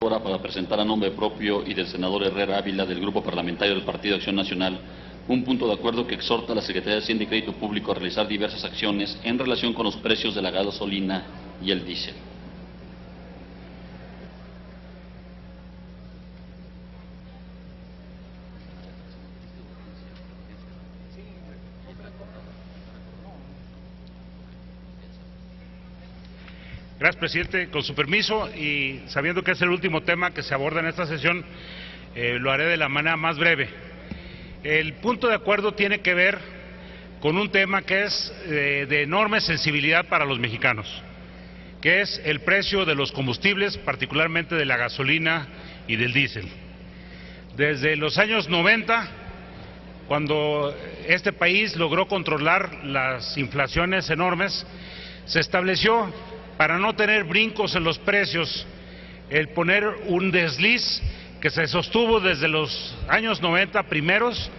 Ahora para presentar a nombre propio y del senador Herrera Ávila del Grupo Parlamentario del Partido Acción Nacional un punto de acuerdo que exhorta a la Secretaría de Hacienda y Crédito Público a realizar diversas acciones en relación con los precios de la gasolina y el diésel. Gracias, presidente. Con su permiso y sabiendo que es el último tema que se aborda en esta sesión, lo haré de la manera más breve. El punto de acuerdo tiene que ver con un tema que es de enorme sensibilidad para los mexicanos, que es el precio de los combustibles, particularmente de la gasolina y del diésel. Desde los años 90, cuando este país logró controlar las inflaciones enormes, se estableció, para no tener brincos en los precios, el poner un desliz que se sostuvo desde los años 90 primeros,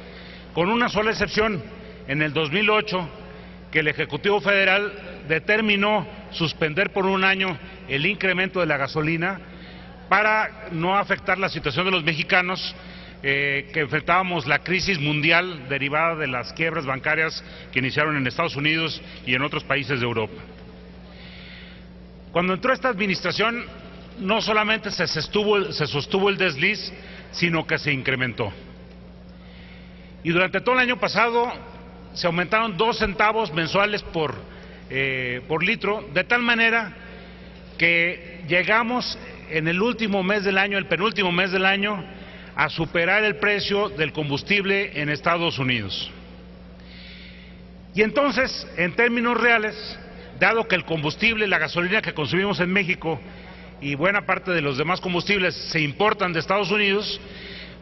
con una sola excepción, en el 2008, que el Ejecutivo Federal determinó suspender por un año el incremento de la gasolina para no afectar la situación de los mexicanos que enfrentábamos la crisis mundial derivada de las quiebras bancarias que iniciaron en Estados Unidos y en otros países de Europa. Cuando entró esta administración, no solamente se sostuvo el desliz, sino que se incrementó. Y durante todo el año pasado se aumentaron 2 centavos mensuales por litro, de tal manera que llegamos en el último mes del año, el penúltimo mes del año, a superar el precio del combustible en Estados Unidos. Y entonces, en términos reales, dado que el combustible, la gasolina que consumimos en México y buena parte de los demás combustibles se importan de Estados Unidos,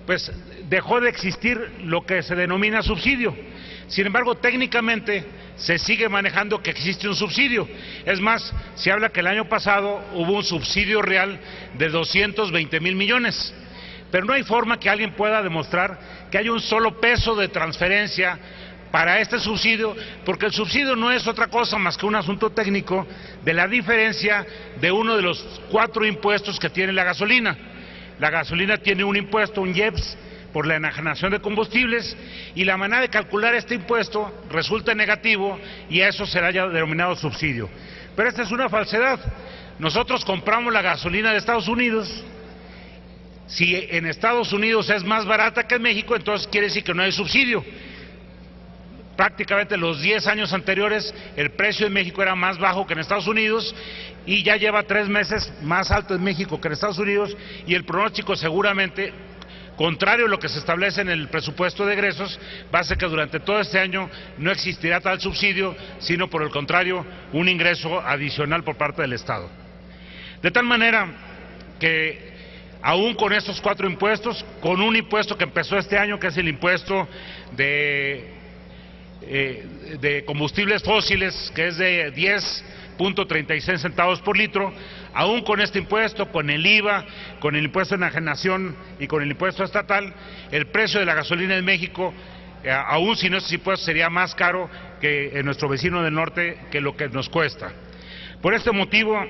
pues dejó de existir lo que se denomina subsidio. Sin embargo, técnicamente se sigue manejando que existe un subsidio. Es más, se habla que el año pasado hubo un subsidio real de 220,000 millones. Pero no hay forma que alguien pueda demostrar que hay un solo peso de transferencia para este subsidio, porque el subsidio no es otra cosa más que un asunto técnico de la diferencia de uno de los 4 impuestos que tiene la gasolina. La gasolina tiene un impuesto, un IEPS, por la enajenación de combustibles, y la manera de calcular este impuesto resulta negativo y a eso será ya denominado subsidio. Pero esta es una falsedad. Nosotros compramos la gasolina de Estados Unidos. Si en Estados Unidos es más barata que en México, entonces quiere decir que no hay subsidio. Prácticamente los 10 años anteriores el precio en México era más bajo que en Estados Unidos y ya lleva 3 meses más alto en México que en Estados Unidos, y el pronóstico seguramente, contrario a lo que se establece en el presupuesto de egresos, va a ser que durante todo este año no existirá tal subsidio, sino por el contrario, un ingreso adicional por parte del Estado. De tal manera que aún con estos 4 impuestos, con un impuesto que empezó este año, que es el impuesto de combustibles fósiles, que es de 10.36 centavos por litro, aún con este impuesto, con el IVA, con el impuesto de enajenación y con el impuesto estatal, el precio de la gasolina en México, aún sin estos impuestos, sería más caro que en nuestro vecino del norte, que lo que nos cuesta. Por este motivo,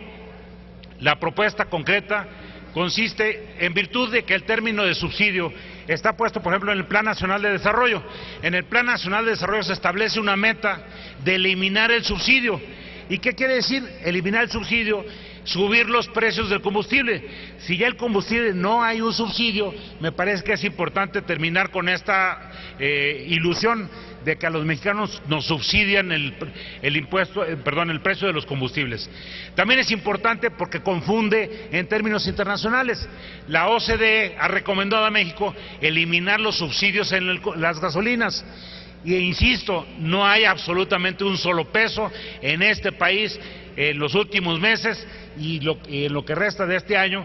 la propuesta concreta consiste, en virtud de que el término de subsidio está puesto, por ejemplo, en el Plan Nacional de Desarrollo. En el Plan Nacional de Desarrollo se establece una meta de eliminar el subsidio. ¿Y qué quiere decir eliminar el subsidio? Subir los precios del combustible. Si ya el combustible no hay un subsidio, me parece que es importante terminar con esta ilusión de que a los mexicanos nos subsidian el precio de los combustibles. También es importante porque confunde en términos internacionales. La OCDE ha recomendado a México eliminar los subsidios en las gasolinas. Y insisto, no hay absolutamente un solo peso en este país en los últimos meses y en lo que resta de este año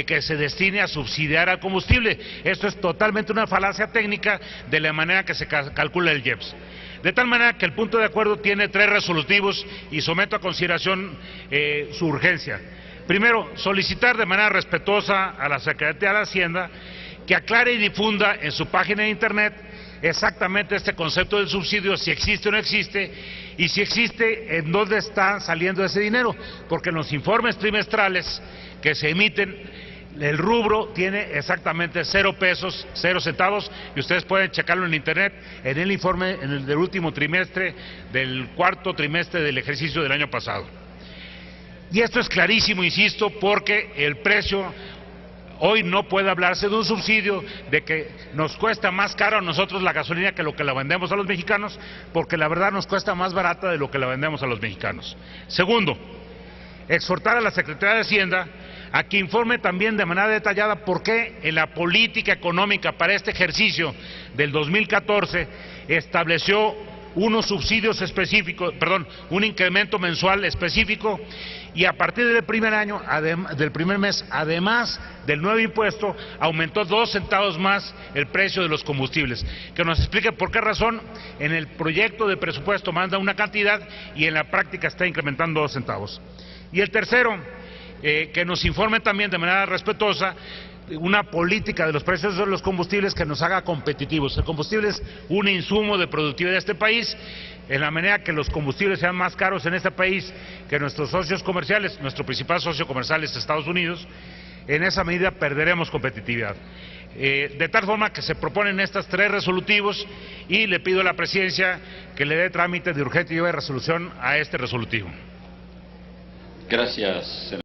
que se destine a subsidiar al combustible. Esto es totalmente una falacia técnica de la manera que se calcula el IEPS. De tal manera que el punto de acuerdo tiene 3 resolutivos y someto a consideración su urgencia. Primero, solicitar de manera respetuosa a la Secretaría de Hacienda que aclare y difunda en su página de internet exactamente este concepto del subsidio, si existe o no existe, y si existe, en dónde está saliendo ese dinero, porque en los informes trimestrales que se emiten El rubro tiene exactamente 0 pesos, 0 centavos, y ustedes pueden checarlo en internet, en el informe del último trimestre, del cuarto trimestre del ejercicio del año pasado. Y esto es clarísimo, insisto, porque el precio, hoy no puede hablarse de un subsidio, de que nos cuesta más caro a nosotros la gasolina que lo que la vendemos a los mexicanos, porque la verdad nos cuesta más barata de lo que la vendemos a los mexicanos. Segundo, exhortar a la Secretaría de Hacienda a que informe también de manera detallada por qué en la política económica para este ejercicio del 2014 estableció unos subsidios específicos, un incremento mensual específico, y a partir del primer mes, además del nuevo impuesto, aumentó 2 centavos más el precio de los combustibles. Que nos explique por qué razón en el proyecto de presupuesto manda una cantidad y en la práctica está incrementando 2 centavos. Y el tercero, que nos informe también de manera respetuosa una política de los precios de los combustibles que nos haga competitivos. El combustible es un insumo de productividad de este país. En la medida que los combustibles sean más caros en este país que nuestros socios comerciales, nuestro principal socio comercial es Estados Unidos, en esa medida perderemos competitividad. De tal forma que se proponen estos 3 resolutivos y le pido a la Presidencia que le dé trámite de urgente y de resolución a este resolutivo. Gracias, senador.